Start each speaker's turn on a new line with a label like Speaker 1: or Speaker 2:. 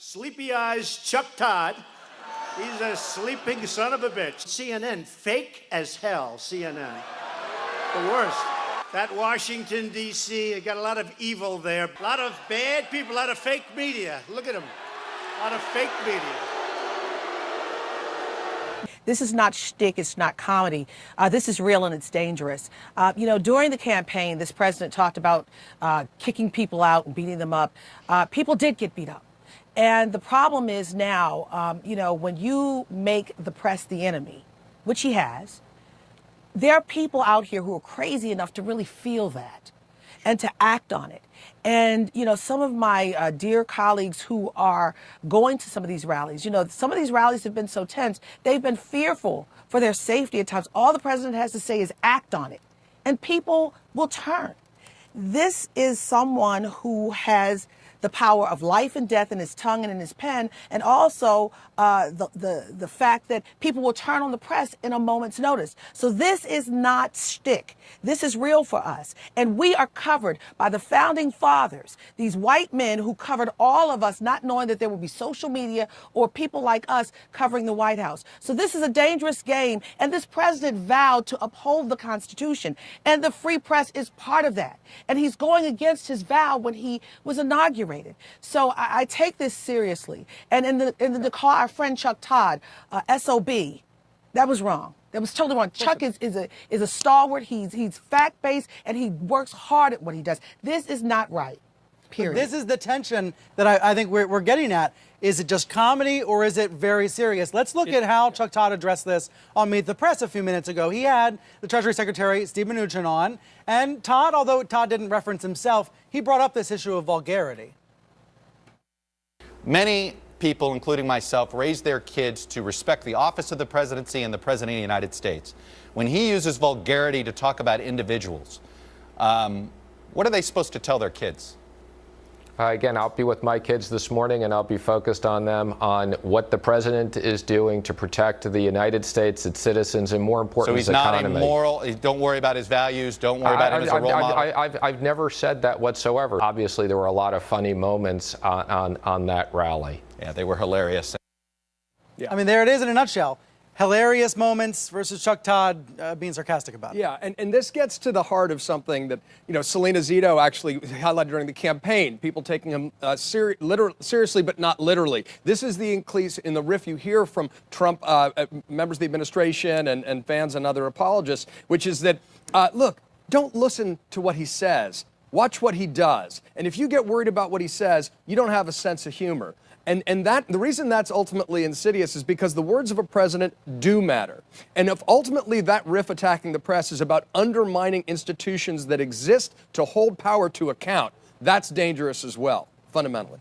Speaker 1: Sleepy eyes Chuck Todd. He's a sleeping son of a bitch. CNN, fake as hell, CNN. The worst. That Washington, D.C., got a lot of evil there. A lot of bad people, a lot of fake media. Look at them. A lot of fake media.
Speaker 2: This is not shtick, it's not comedy. This is real and it's dangerous. During the campaign, this president talked about kicking people out and beating them up. People did get beat up. And the problem is now, when you make the press the enemy, which he has, there are people out here who are crazy enough to really feel that and to act on it. And, some of my dear colleagues who are going to some of these rallies, some of these rallies have been so tense, they've been fearful for their safety at times. All the president has to say is act on it, and people will turn. This is someone who has the power of life and death in his tongue and in his pen, and also the fact that people will turn on the press in a moment's notice. So this is not shtick. This is real for us. And we are covered by the founding fathers, these white men who covered all of us, not knowing that there would be social media or people like us covering the White House. So this is a dangerous game, and this president vowed to uphold the Constitution, and the free press is part of that. And he's going against his vow when he was inaugurated. So I take this seriously. And in the call our friend Chuck Todd, SOB, that was wrong. That was totally wrong. Chuck is a stalwart. He's fact-based, and he works hard at what he does. This is not right, period.
Speaker 3: This is the tension that I think we're getting at. Is it just comedy, or is it very serious? Let's look at how Chuck Todd addressed this on Meet the Press a few minutes ago. He had the Treasury Secretary, Steve Mnuchin, on. And Todd, although Todd didn't reference himself, he brought up this issue of vulgarity.
Speaker 4: Many people, including myself, raise their kids to respect the office of the presidency and the President of the United States. When he uses vulgarity to talk about individuals, what are they supposed to tell their kids?
Speaker 5: Again, I'll be with my kids this morning, and I'll be focused on them on what the president is doing to protect the United States, its citizens, and more important, its economy.
Speaker 4: So he's not immoral. Don't worry about his values. Don't worry about him as a role model.
Speaker 5: I've never said that whatsoever. Obviously, there were a lot of funny moments on that rally.
Speaker 4: Yeah, they were hilarious.
Speaker 3: Yeah. I mean, there it is in a nutshell. Hilarious moments versus Chuck Todd being sarcastic about it.
Speaker 6: Yeah, and this gets to the heart of something that, Selena Zito actually highlighted during the campaign, people taking him seriously but not literally. This is the increase in the riff you hear from Trump, members of the administration and fans and other apologists, which is that, look, don't listen to what he says. Watch what he does. And if you get worried about what he says, you don't have a sense of humor. And that the reason that's ultimately insidious is because the words of a president do matter. And if ultimately that riff attacking the press is about undermining institutions that exist to hold power to account, that's dangerous as well, fundamentally.